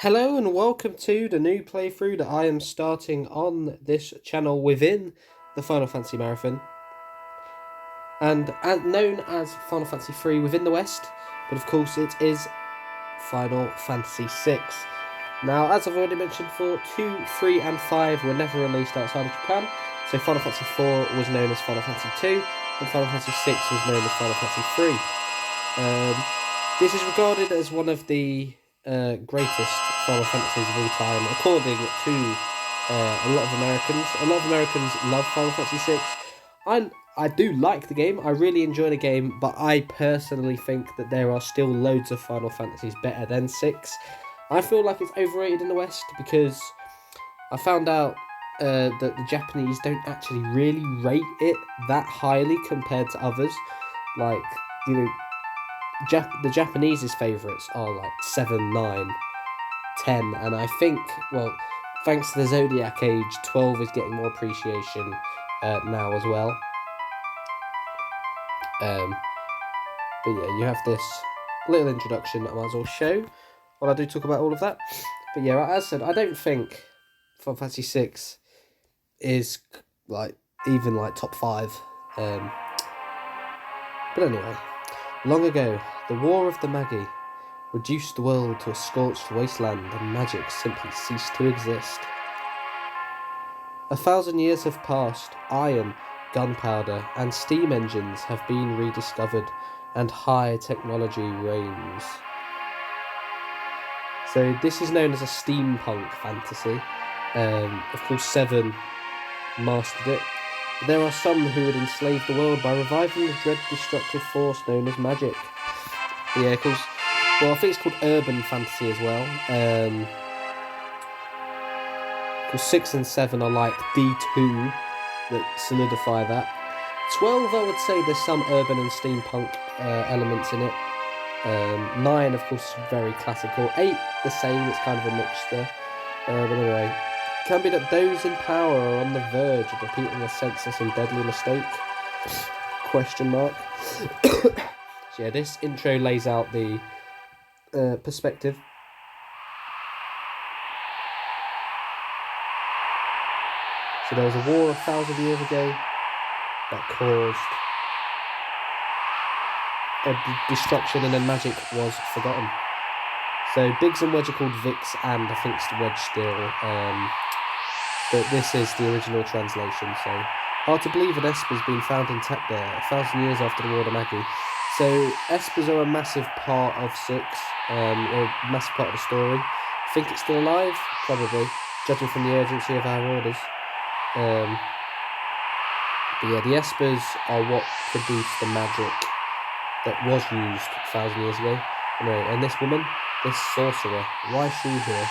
Hello and welcome to the new playthrough that I am starting on this channel within the Final Fantasy Marathon, and known as Final Fantasy 3 within the West, but of course it is Final Fantasy 6. Now, as I've already mentioned before, 2, 3 and 5 were never released outside of Japan, so Final Fantasy 4 was known as Final Fantasy 2, and Final Fantasy 6 was known as Final Fantasy 3. This is regarded as one of the greatest Final Fantasies of all time, according to a lot of Americans. A lot of Americans love Final Fantasy 6. I do like the game, I really enjoy the game, but I personally think that there are still loads of Final Fantasies better than 6. I feel like it's overrated in the West because I found out that the Japanese don't actually really rate it that highly compared to others. Like, you know, the Japanese's favourites are like 7, 9, 10, and I think, well, thanks to the Zodiac Age, 12 is getting more appreciation now as well. But yeah, you have this little introduction that I might as well show while I do talk about all of that. But yeah, as I said, I don't think Final Fantasy 6 is even top 5. But anyway, long ago, the War of the Magi reduced the world to a scorched wasteland, and magic simply ceased to exist. 1,000 years have passed. Iron, gunpowder, and steam engines have been rediscovered, and high technology reigns. So this is known as a steampunk fantasy. Of course, 7 mastered it. But there are some who would enslave the world by reviving the dread destructive force known as magic. But yeah, because, well, I think it's called urban fantasy as well. Because 6 and 7 are like D2 that solidify that. 12, I would say there's some urban and steampunk elements in it. 9, of course, very classical. 8, the same, it's kind of a mixture. But anyway, it can be that those in power are on the verge of repeating a senseless and deadly mistake? Question mark. So yeah, this intro lays out the perspective. So there was a war 1,000 years ago that caused a destruction, and then magic was forgotten. So Biggs and Wedge are called Vix, and I think it's Wedge still. But this is the original translation. So hard to believe an esper's been found intact there 1,000 years after the War of the Magi. So espers are a massive part of 6, or a massive part of the story. Think it's still alive? Probably, judging from the urgency of our orders. But yeah, the espers are what produced the magic that was used 1,000 years ago. Anyway, and this woman, this sorcerer, why is she here?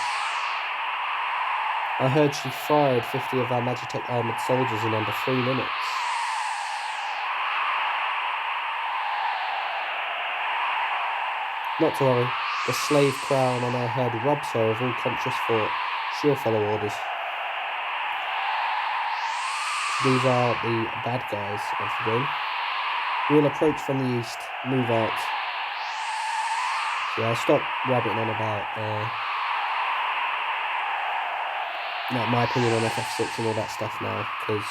I heard she fired 50 of our Magitech armoured soldiers in under 3 minutes. Not to worry, the slave crown on her head robs her of all conscious thought. She'll follow orders. These are the bad guys of the game. We'll approach from the east, move out. So yeah, I'll stop rabbiting on about my opinion on FF6 and all that stuff now, because,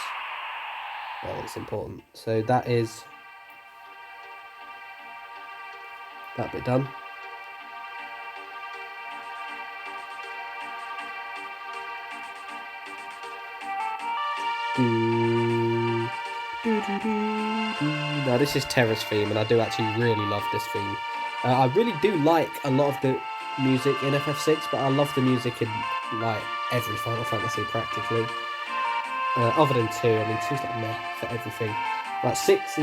well, it's important. So that is that bit done. Now this is Terra's theme, and I do actually really love this theme. I really do like a lot of the music in FF6, but I love the music in like every Final Fantasy practically. Other than 2, I mean 2's like meh for everything. Like 6's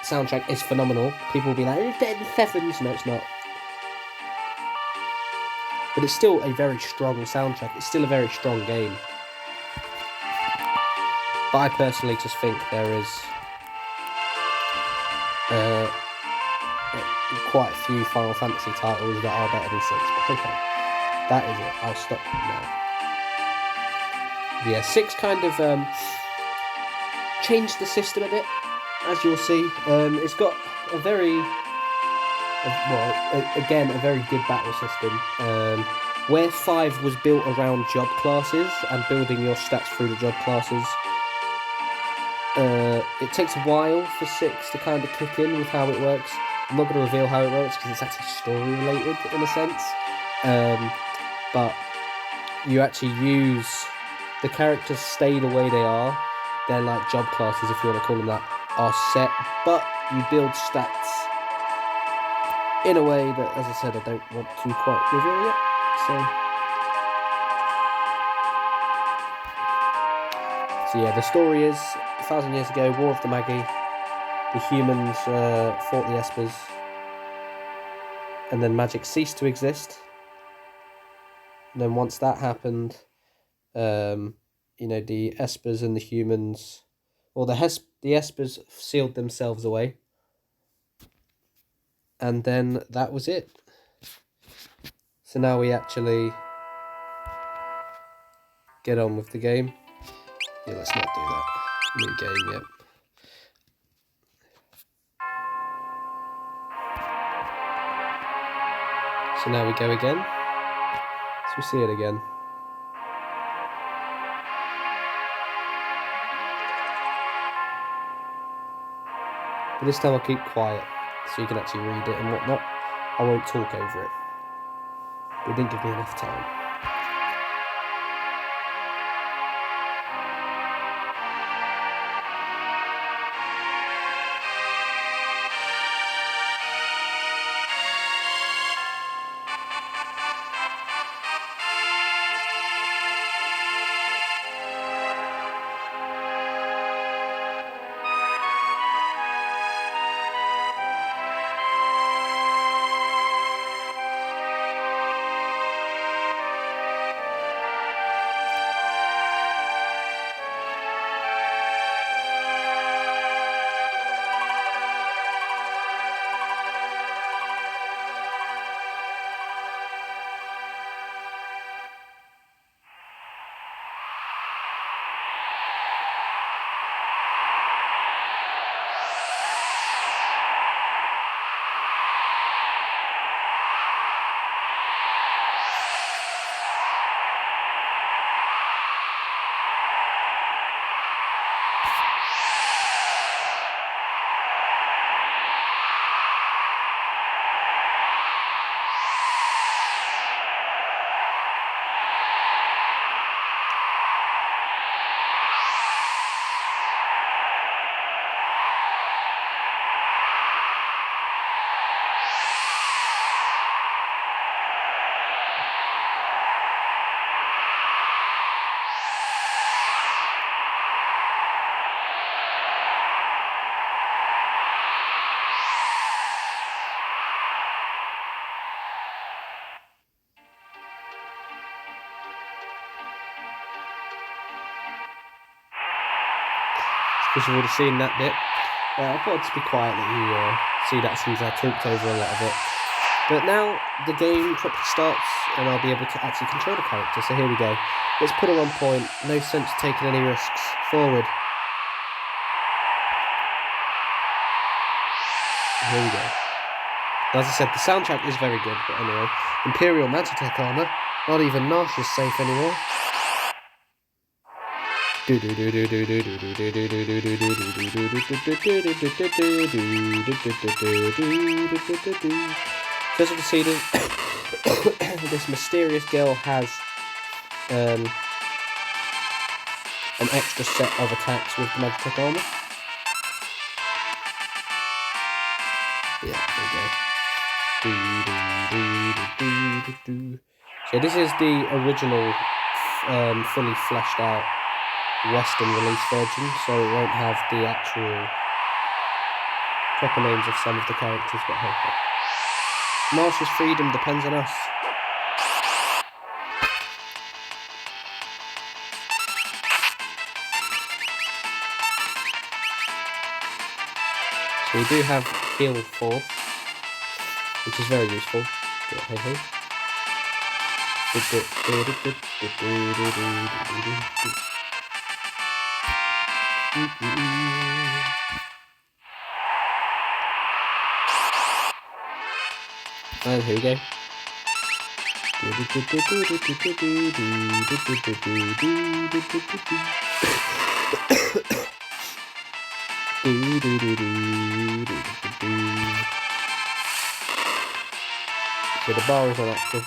soundtrack is phenomenal. People will be like, it's better than 7's. No, it's not. But it's still a very strong soundtrack. It's still a very strong game. But I personally just think there is quite a few Final Fantasy titles that are better than 6. But okay, that is it. I'll stop now. Yeah, 6 kind of changed the system a bit, as you'll see. It's got a very Again, a very good battle system. Where 5 was built around job classes and building your stats through the job classes, it takes a while for 6 to kind of kick in with how it works. I'm not going to reveal how it works because it's actually story related in a sense. But you actually use the characters stay the way they are. They're like job classes, if you want to call them that, are set, but you build stats in a way that, as I said, I don't want to quite reveal yet. So yeah, the story is 1,000 years ago, War of the Magi. The humans fought the espers, and then magic ceased to exist. And then once that happened, the espers and the humans, or the espers sealed themselves away, and then that was it. So now we actually get on with the game. Yeah, let's not do that. New game, yep. So now we go again. So we see it again. But this time I'll keep quiet, so you can actually read it and whatnot. I won't talk over it. It didn't give me enough time. Because you've already seen that bit. I thought to be quiet, let you see that since I talked over a lot of it. But now the game properly starts and I'll be able to actually control the character. So here we go. Let's put her on point. No sense taking any risks. Forward. Here we go. As I said, the soundtrack is very good, but anyway. Imperial Magitech armor. Not even Narshe is safe anymore. So as you can see, this mysterious girl has an extra set of attacks with the Magitech armor. Yeah, there we go. So this is the original, fully fleshed out Western release version, so it won't have the actual proper names of some of the characters, but hey. Narshe's freedom depends on us. So we do have heal force, which is very useful. But hey hey. And here we go. So the bar is inactive.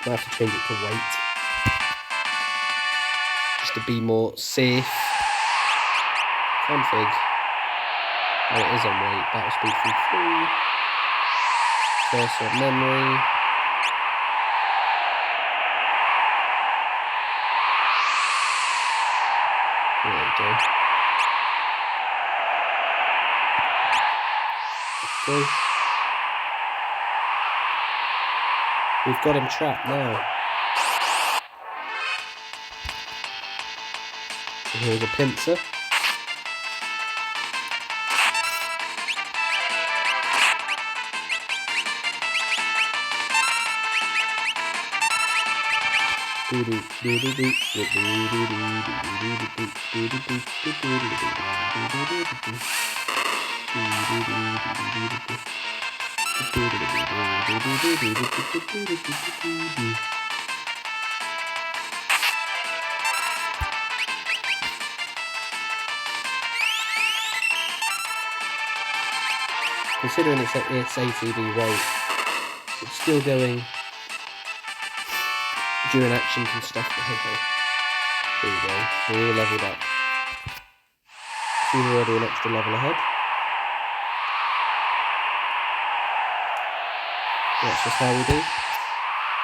I have to change it to weight, just to be more safe. Config. Oh, it is on weight. Battle speed through 3. Cursor memory. There we go. Okay. We've got him trapped now. And here's a pincer. Considering it's ATB rate, it's still going during actions and stuff, but hey, there you go, we're all leveled up. See, we're already an extra level ahead. That's just how we do.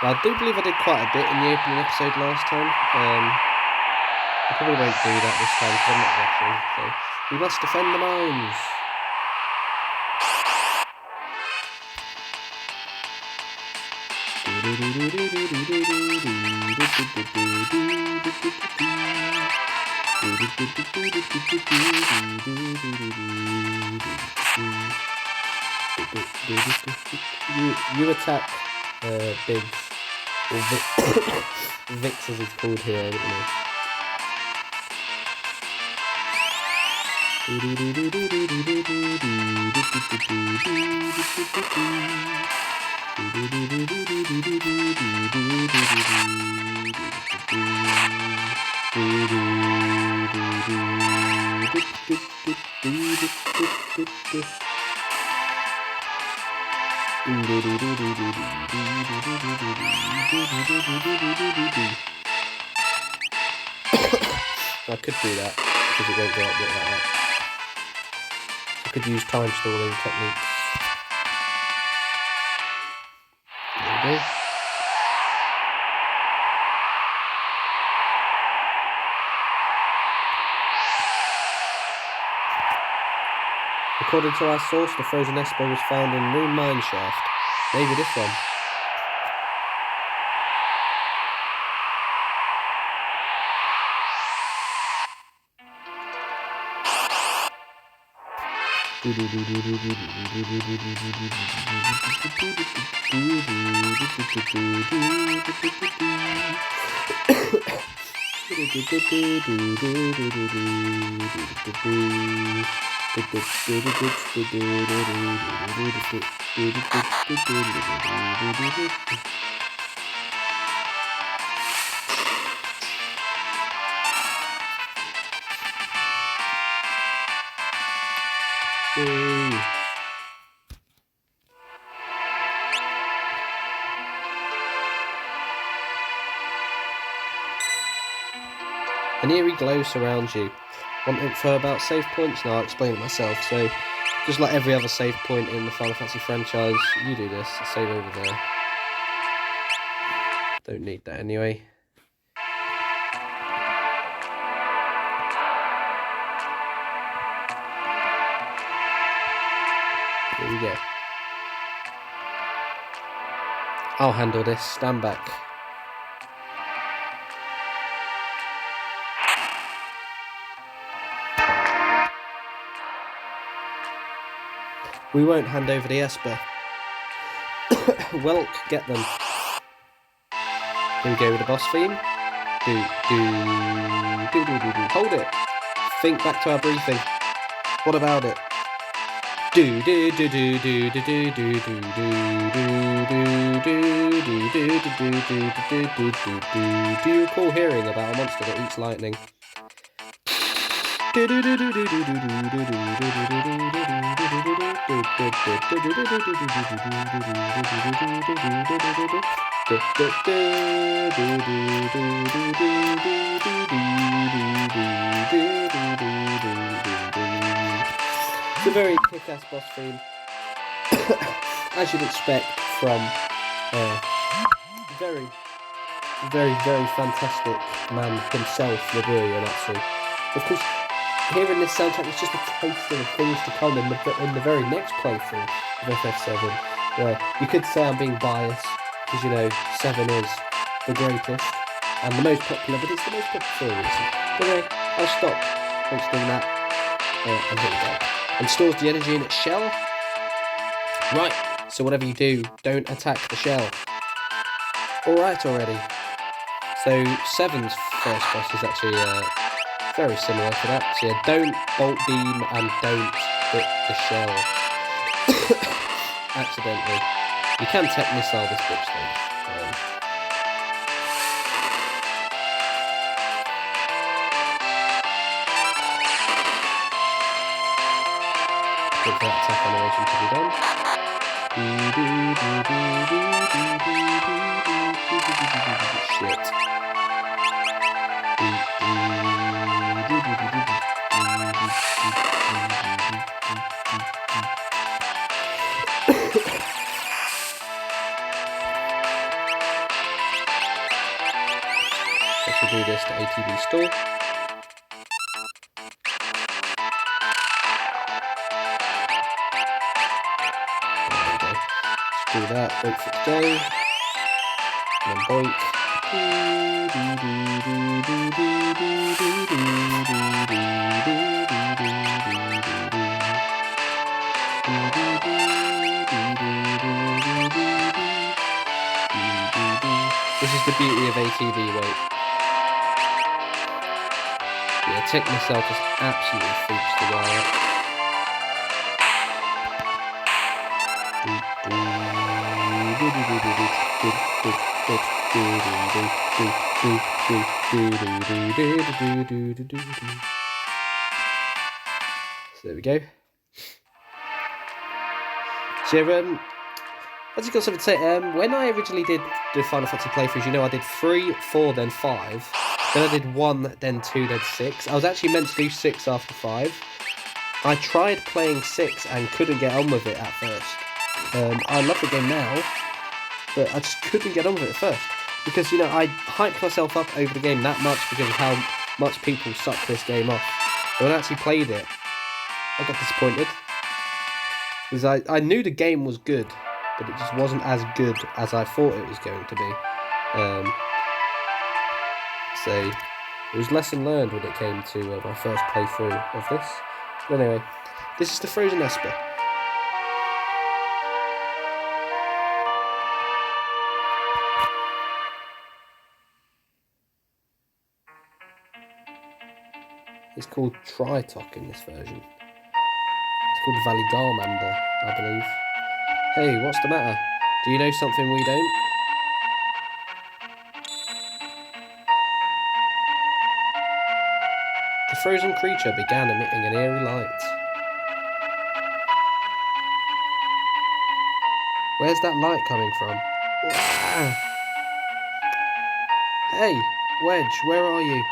Well, I do believe I did quite a bit in the opening episode last time. I probably won't do that this time because I'm not rushing, so we must defend the mines. You attack Biggs, or Vix as he's called here, I don't know. I could do that because it won't go up like that. I could use time stalling techniques. There we go. According to our source, the frozen esper was found in Moon Mine Shaft. Maybe this one. An eerie glow surrounds you. Want info about save points? No, I'll explain it myself. So, just like every other save point in the Final Fantasy franchise, you do this. Save over there. Don't need that anyway. There we go. I'll handle this. Stand back. We won't hand over the esper. Welk, get them. Here we go with the boss theme. Hold it. Think back to our briefing. What about it? Do do do do do do do do do do you recall hearing about a monster that eats lightning? It's a very kick-ass boss theme, as you'd expect from a very, very, very fantastic man himself, Nobuo Uematsu. Of course, hearing this soundtrack is just a taster of things to come in the very next playthrough of FF7, where you could say I'm being biased, because, you know, 7 is the greatest and the most popular, but it's the most popular for a reason. But anyway, I'll stop mentioning that, and here we go. And stores the energy in its shell. Right, so whatever you do, don't attack the shell. Alright already. So 7's first boss is actually very similar to that. So yeah, don't bolt beam and don't hit the shell accidentally. You can tech missile this bitch though. Wait for that attack animation to be done. Shit. I should do this to ATB store. Do that, wait for it to go, and then boink. This is the beauty of ATV, wait. Yeah, tech missile just absolutely freaks the wire up. So there we go. So yeah, I just got something to say. When I originally did the Final Fantasy playthroughs, you know, I did 3, 4, then 5. Then I did 1, then 2, then 6. I was actually meant to do 6 after 5. I tried playing 6 and couldn't get on with it at first. I love the game now, but I just couldn't get on with it at first. Because, you know, I hyped myself up over the game that much because of how much people suck this game off. But when I actually played it, I got disappointed. Because I knew the game was good, but it just wasn't as good as I thought it was going to be. So, it was lesson learned when it came to my first playthrough of this. But anyway, this is the Frozen Esper. It's called Tritok in this version. It's called Valigarmander, I believe. Hey, what's the matter? Do you know something we don't? The frozen creature began emitting an eerie light. Where's that light coming from? Hey, Wedge, where are you?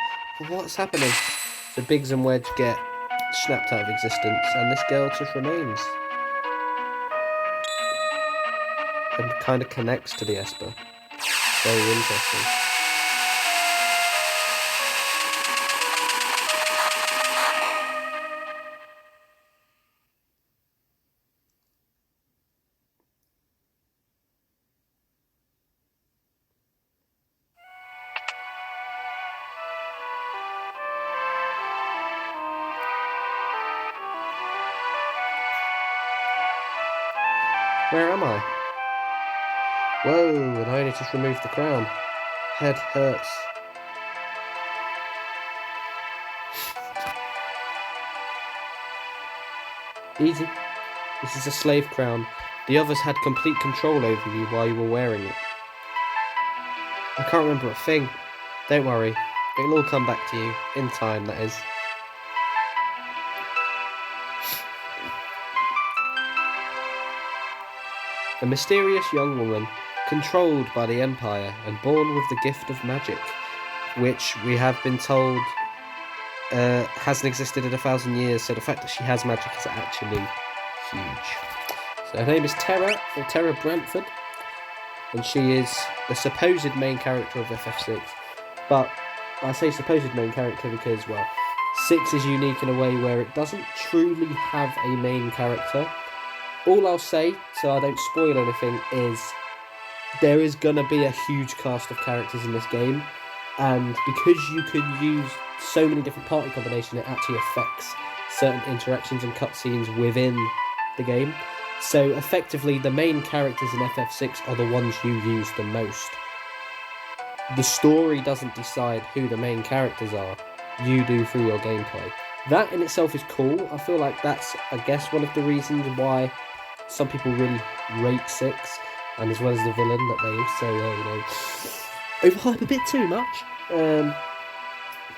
What's happening? So Biggs and Wedge get snapped out of existence, and this girl just remains. And kind of connects to the Esper. Very interesting. Where am I? Whoa, and I only just removed the crown. Head hurts. Easy. This is a slave crown. The others had complete control over you while you were wearing it. I can't remember a thing. Don't worry. It'll all come back to you. In time, that is. A mysterious young woman, controlled by the Empire and born with the gift of magic, which we have been told hasn't existed in 1,000 years, so the fact that she has magic is actually huge. So her name is Terra, or Terra Brantford, and she is the supposed main character of FF6. But I say supposed main character because, well, 6 is unique in a way where it doesn't truly have a main character. All I'll say, so I don't spoil anything, is there is going to be a huge cast of characters in this game, and because you can use so many different party combinations, it actually affects certain interactions and cutscenes within the game. So effectively, the main characters in FF6 are the ones you use the most. The story doesn't decide who the main characters are, you do through your gameplay. That in itself is cool. I feel like that's, I guess, one of the reasons why some people really rate 6, and as well as the villain that they also, overhype a bit too much.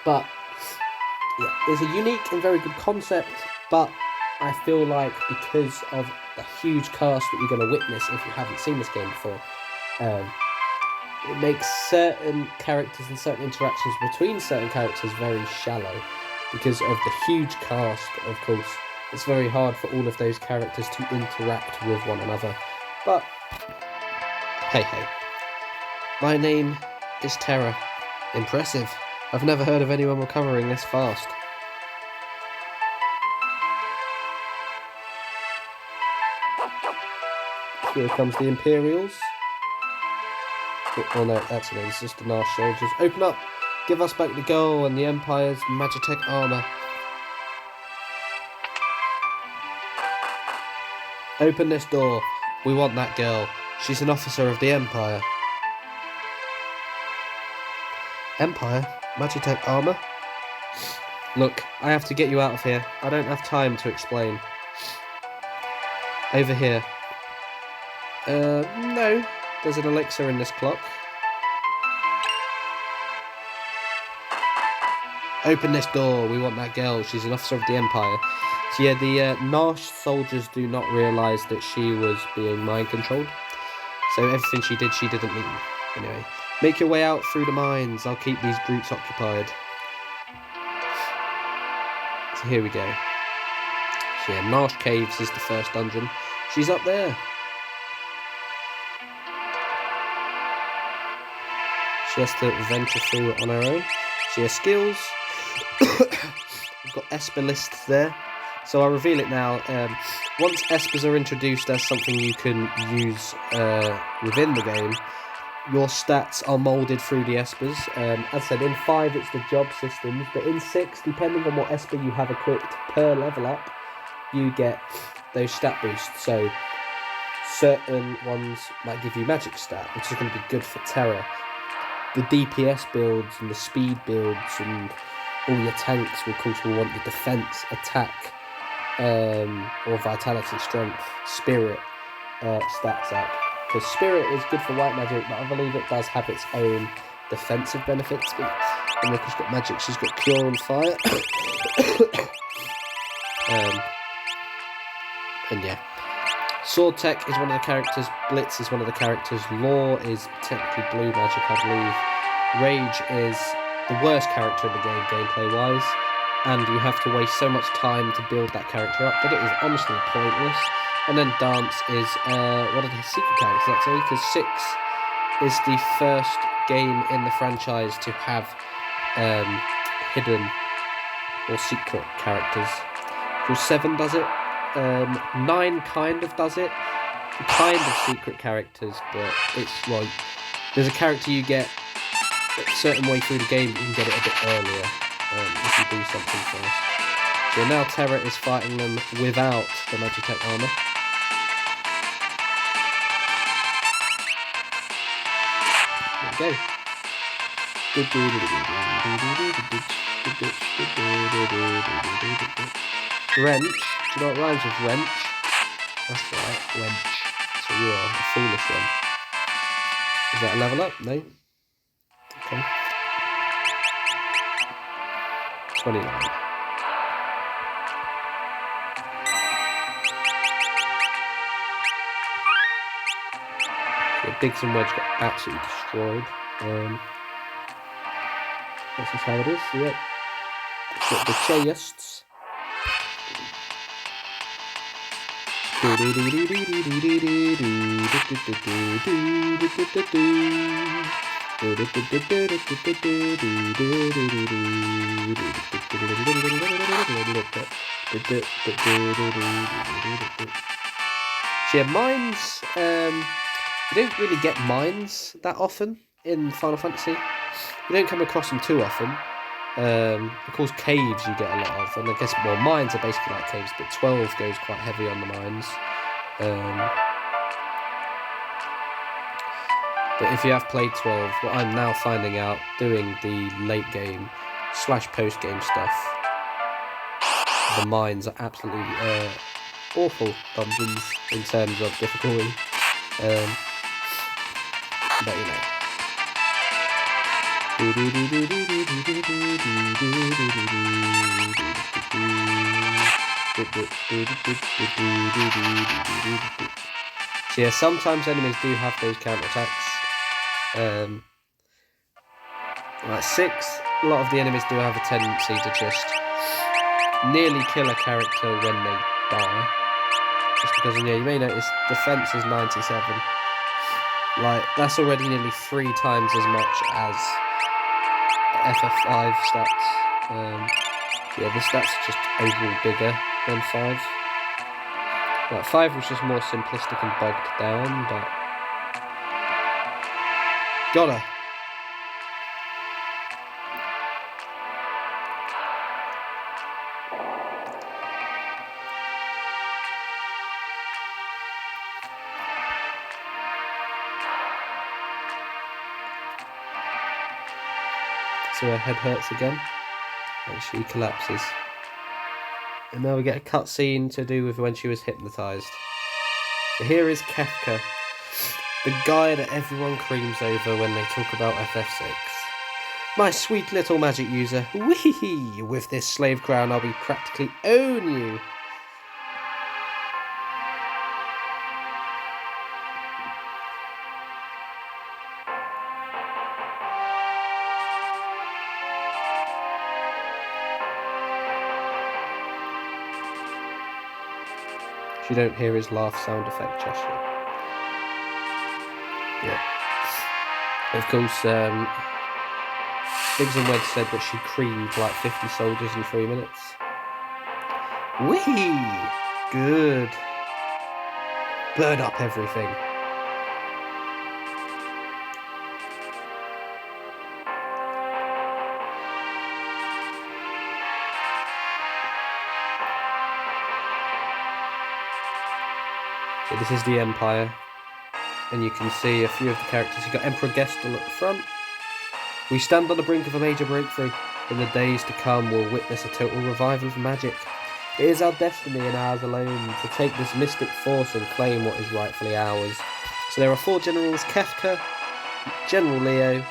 But yeah, it's a unique and very good concept, but I feel like because of the huge cast that you're going to witness if you haven't seen this game before, it makes certain characters and certain interactions between certain characters very shallow. Because of the huge cast, of course, it's very hard for all of those characters to interact with one another. But hey hey. My name is Terra. Impressive. I've never heard of anyone recovering this fast. Here comes the Imperials. Oh no, that's it. It's just the Narshe soldiers. Open up! Give us back the girl and the Empire's Magitech armor. Open this door. We want that girl. She's an officer of the Empire. Empire? Magitech armor? Look, I have to get you out of here. I don't have time to explain. Over here. No. There's an elixir in this clock. Open this door. We want that girl. She's an officer of the Empire. So yeah, the Narshe soldiers do not realise that she was being mind-controlled. So everything she did, she didn't mean. Anyway, make your way out through the mines. I'll keep these brutes occupied. So here we go. So yeah, Narshe Caves is the first dungeon. She's up there. She has to venture through on her own. She has skills. We've got esper lists there. So I'll reveal it now. Once espers are introduced as something you can use within the game, your stats are moulded through the espers. As I said, in 5 it's the job systems, but in 6, depending on what esper you have equipped per level up, you get those stat boosts. So certain ones might give you magic stat, which is going to be good for Terra. The DPS builds and the speed builds and all your tanks will, of course, will want your defense, attack, or vitality, strength, spirit stats up. Because spirit is good for white magic, but I believe it does have its own defensive benefits. And Rika's got magic, she's got cure and fire. And yeah. Sword Tech is one of the characters, Blitz is one of the characters, Law is technically blue magic, I believe. Rage is the worst character in the game, gameplay-wise, and you have to waste so much time to build that character up that it is honestly pointless. And then Dance is one of the secret characters, actually, because 6 is the first game in the franchise to have hidden or secret characters. Well, 7 does it. 9 kind of does it. Kind of secret characters, but it's like there's a character you get a certain way through the game, you can get it a bit earlier if you do something first. So now Terra is fighting them without the Magitech armor. There we go. Wrench. Do you know what rhymes with wrench? That's right, Wedge. So you are a foolish one. Is that a level up? No. Okay. 29. Yeah, Biggs and Wedge got absolutely destroyed. This is how it is. Yep. Got the chests. So yeah, mines, you don't really get mines that often in Final Fantasy. You don't come across them too often. Of course, caves you get a lot of, and I guess, well, mines are basically like caves, but 12 goes quite heavy on the mines. But if you have played 12, what I'm now finding out, doing the late game / post game stuff, the mines are absolutely awful dungeons in terms of difficulty. But you know. So yeah, sometimes enemies do have those counterattacks. Like 6, a lot of the enemies do have a tendency to just nearly kill a character when they die. Just because, yeah, you may notice defense is 97. Like, that's already nearly 3 times as much as FF5 stats. Yeah, the stats are just overall bigger than 5. Like, 5 was just more simplistic and bogged down, but... Got her! So her head hurts again, and she collapses. And now we get a cutscene to do with when she was hypnotised. So here is Kefka, the guy that everyone creams over when they talk about FF6. My sweet little magic user, wee! With this slave crown I'll be practically own you. You don't hear his laugh sound effect just yet. Yeah. Of course, Biggs and Wedge said that she creamed like 50 soldiers in 3 minutes. Whee! Good. Burn up everything. So this is the Empire, and you can see a few of the characters. You've got Emperor Gestal at the front. We stand on the brink of a major breakthrough. In the days to come, we'll witness a total revival of magic. It is our destiny and ours alone to take this mystic force and claim what is rightfully ours. So there are 4 generals: Kefka, General Leo,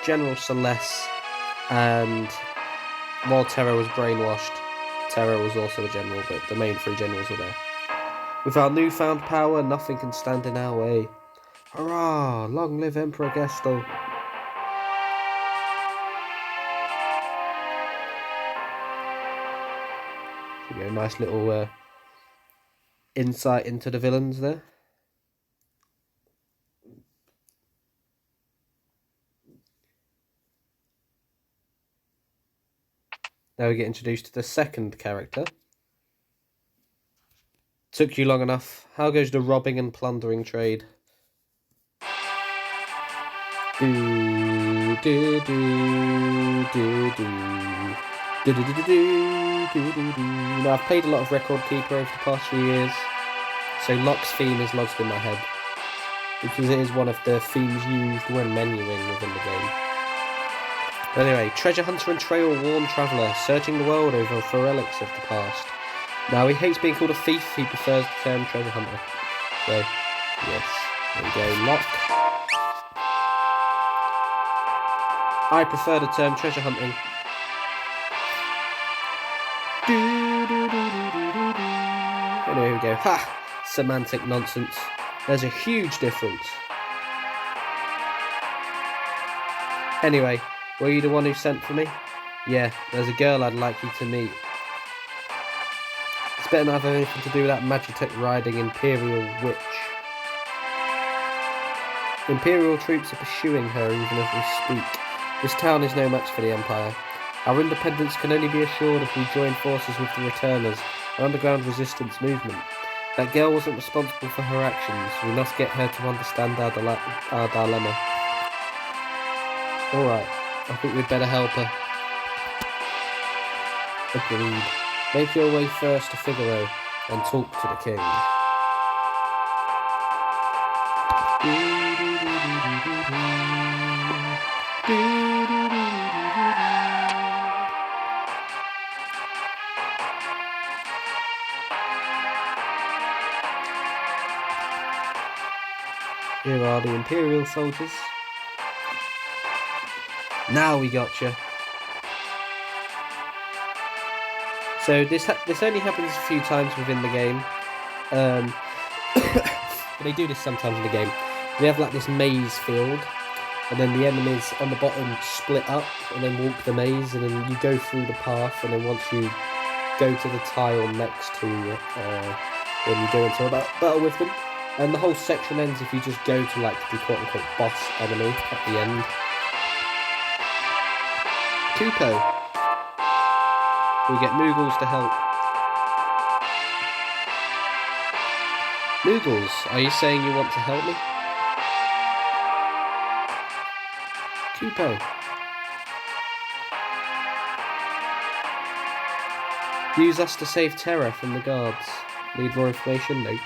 General Celeste, and while Terra was brainwashed, Terra was also a general, but the main 3 generals were there. With our newfound power, nothing can stand in our way. Hurrah! Long live Emperor Gestal. There you go, nice little insight into the villains there. Now we get introduced to the second character. Took you long enough. How goes the robbing and plundering trade? Now I've played a lot of Record Keeper over the past few years, so Locke's theme is lodged in my head, because it is one of the themes used when menuing within the game. But anyway, treasure hunter and trail worn traveller, searching the world over for relics of the past. Now, he hates being called a thief, he prefers the term treasure hunter. So, yes, there we go, Locke. I prefer the term treasure hunting. Anyway, here we go. Ha! Semantic nonsense. There's a huge difference. Anyway, were you the one who sent for me? Yeah, there's a girl I'd like you to meet. It's better not have anything to do with that Magitech riding Imperial witch. Imperial troops are pursuing her even as we speak. This town is no match for the Empire. Our independence can only be assured if we join forces with the Returners, an underground resistance movement. That girl wasn't responsible for her actions. We must get her to understand our dilemma. Alright, I think we'd better help her. Agreed. Make your way first to Figaro and talk to the king. Here are the Imperial soldiers. Now we gotcha. So this only happens a few times within the game. But they do this sometimes in the game. We have like this maze field, and then the enemies on the bottom split up and then walk the maze, and then you go through the path, and then once you go to the tile next to then you go into a battle with them. And the whole section ends if you just go to like the quote-unquote boss enemy at the end. Kupo. We get Moogles to help. Moogles, are you saying you want to help me? Kupo. Use us to save Terra from the guards. Need more information? No.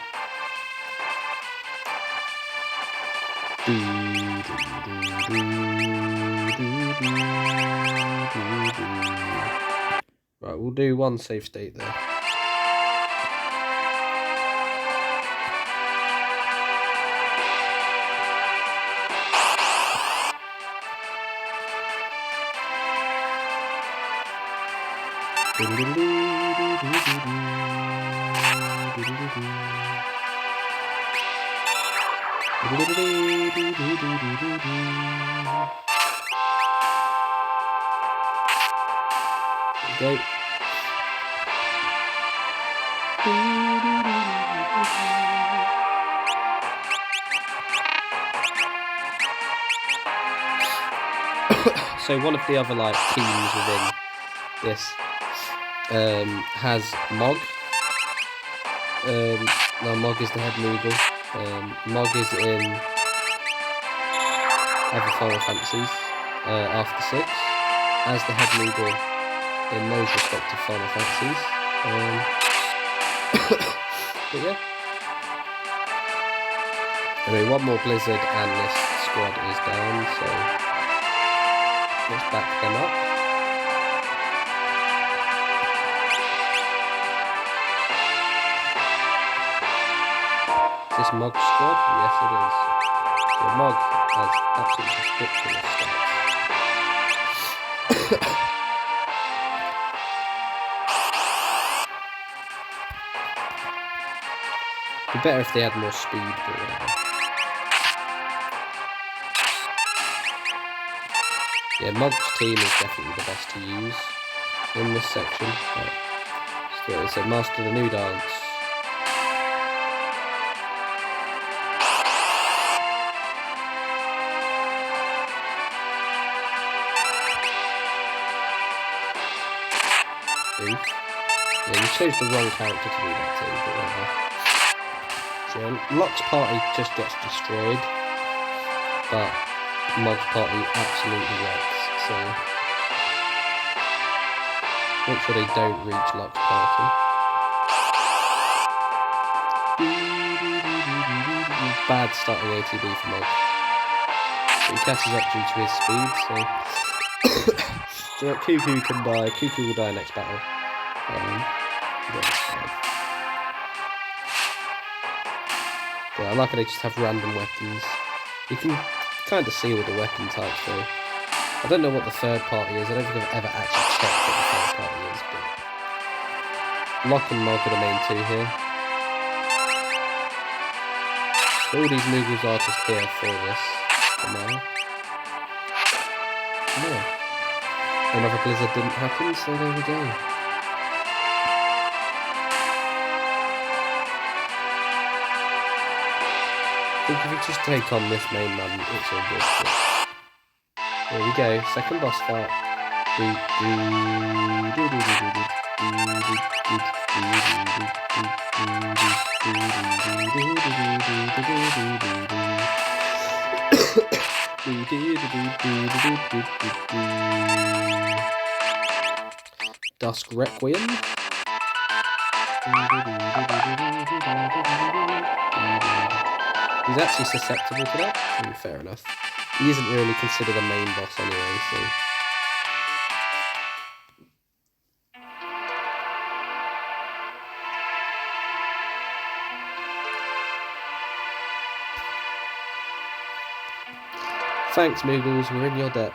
Right, we'll do one save state there. Okay. So one of the other like teams within this has Mog. Now Mog is the head Moogle. Mog is in other Final Fantasies after 6 as the head Moogle in those respective Final Fantasies. But yeah. Anyway, one more Blizzard and this squad is down, so let's back them up. Is this Mog squad? Yes it is. So Mog has absolutely ridiculous stats. It'd be better if they had more speed, but whatever. Yeah, Mog's team is definitely the best to use in this section. Right. So it said master the new dance. Oof. Yeah, you chose the wrong character to do that too, but whatever. So Locke's party just gets destroyed, but Mog's party absolutely wrecks, so make sure they don't reach Locke's party. Bad starting ATB for Mog. So he catches up due to his speed, so so Cuckoo can die. Cuckoo will die next battle. Yeah, I like how they just have random weapons. You can kind of see all the weapon types though. I don't know what the third party is. I don't think I've ever actually checked what the third party is, but Locke and Locke are the main two here. So all these Moogles are just here for this for now. Yeah. Another blizzard didn't happen, so there we go. I think if you just take on this main man, it's all good. Here we go, second boss fight. Dusk Requiem. He's actually susceptible to that. Fair enough. He isn't really considered a main boss anyway, so. Thanks, Moogles, we're in your debt.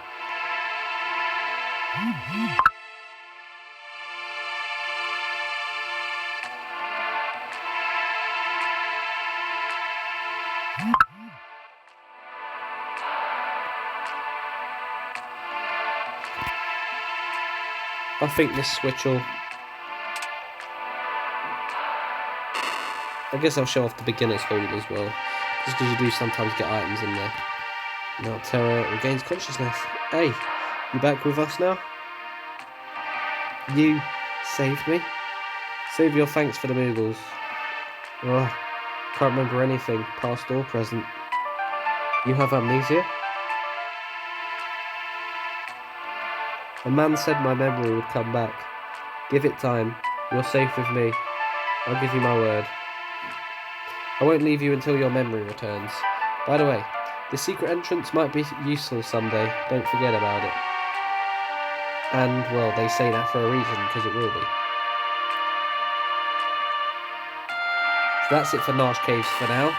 I think this switch will... I guess I'll show off the beginner's hall as well, just because you do sometimes get items in there. Now Terra regains consciousness. Hey, you back with us now? You saved me? Save your thanks for the Moogles. Oh, can't remember anything, past or present. You have amnesia? A man said my memory would come back. Give it time. You're safe with me. I'll give you my word. I won't leave you until your memory returns. By the way, this secret entrance might be useful someday. Don't forget about it. And, well, they say that for a reason, because it will be. So that's it for Narshe Caves for now.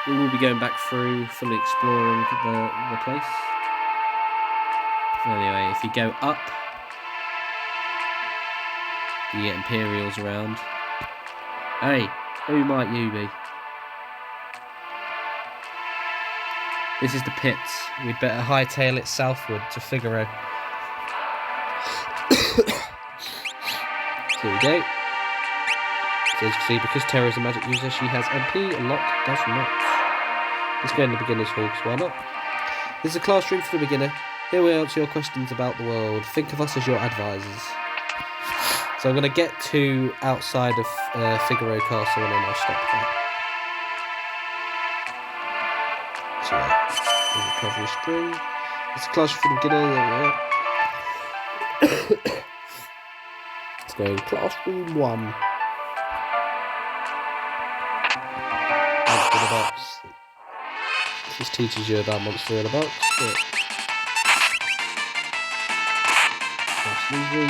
We will be going back through, fully exploring the place. Anyway, if you go up, you get Imperials around. Hey, who might you be? This is the pits. We'd better hightail it southward to Figaro. Here we go. So as you can see, because Terra is a magic user, she has MP and Locke does not. Let's go in the beginner's hall, because why not? This is a classroom for the beginner. Here we answer your questions about the world. Think of us as your advisors. So I'm going to get to outside of Figaro Castle and then I'll stop there. So yeah, there's a recovery spring. It's a classroom for the beginner. There we go. Let's go in classroom 1. Monster in a box. This teaches you about monster in a box. But that's easy.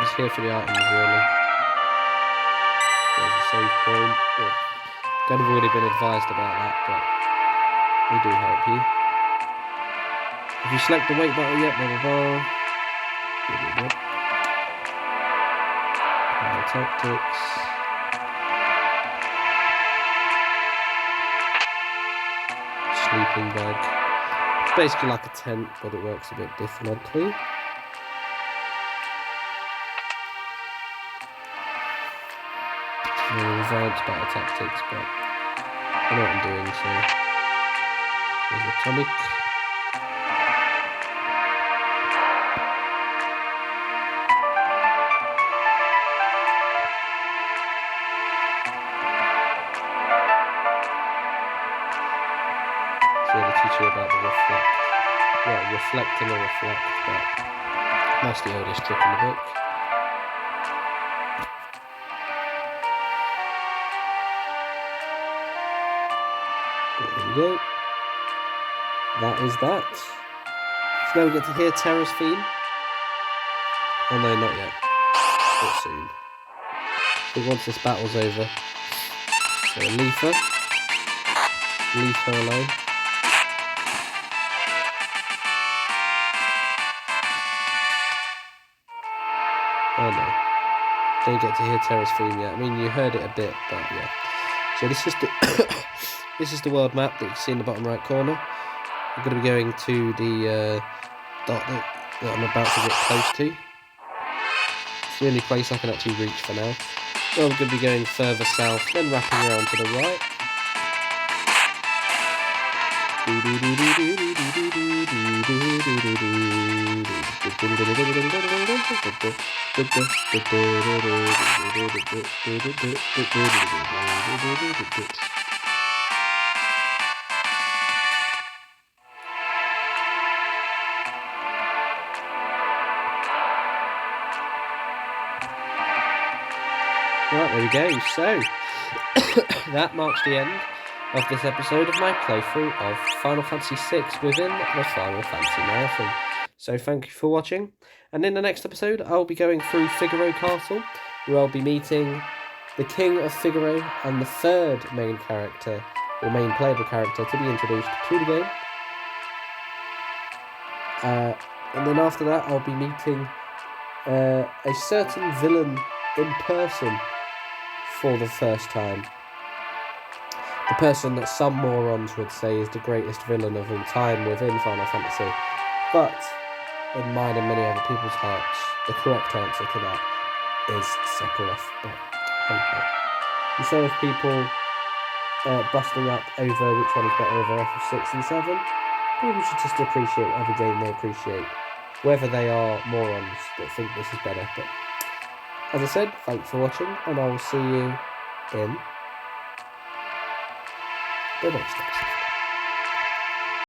Just here for the items, really. There's a save point. Kind of already been advised about that, but they do help you. If you select the weight battle yet, blah blah blah. Tactics. Sleeping bag. It's basically like a tent, but it works a bit differently. Advanced battle tactics, but I know what I'm doing, so there's atomic. So they teach you about the reflect. Well, reflecting or reflect, but that's the oldest trick in the book. we go. That is that. So now we get to hear Terra's theme. Oh no, not yet. But soon. I think once this battle's over. So leave her. Leave her alone. Oh no. Don't get to hear Terra's theme yet. I mean, you heard it a bit, but yeah. So this is the this is the world map that you can see in the bottom right corner. I'm going to be going to the dot that I'm about to get close to. It's the only place I can actually reach for now. So I'm going to be going further south, then wrapping around to the right. Right, there we go. So, that marks the end of this episode of my playthrough of Final Fantasy VI within the Final Fantasy Marathon. So thank you for watching, and in the next episode I'll be going through Figaro Castle, where I'll be meeting the King of Figaro and the third main character, or main playable character, to be introduced to the game. And then after that I'll be meeting a certain villain in person for the first time. The person that some morons would say is the greatest villain of all time within Final Fantasy. But, in mine and many other people's hearts, the correct answer to that is Sephiroth. But, okay. Instead of people busting up over which one is better over FF6 and 7, people should just appreciate whatever game they appreciate. Whether they are morons that think this is better. But, as I said, thanks for watching, and I will see you in the next episode.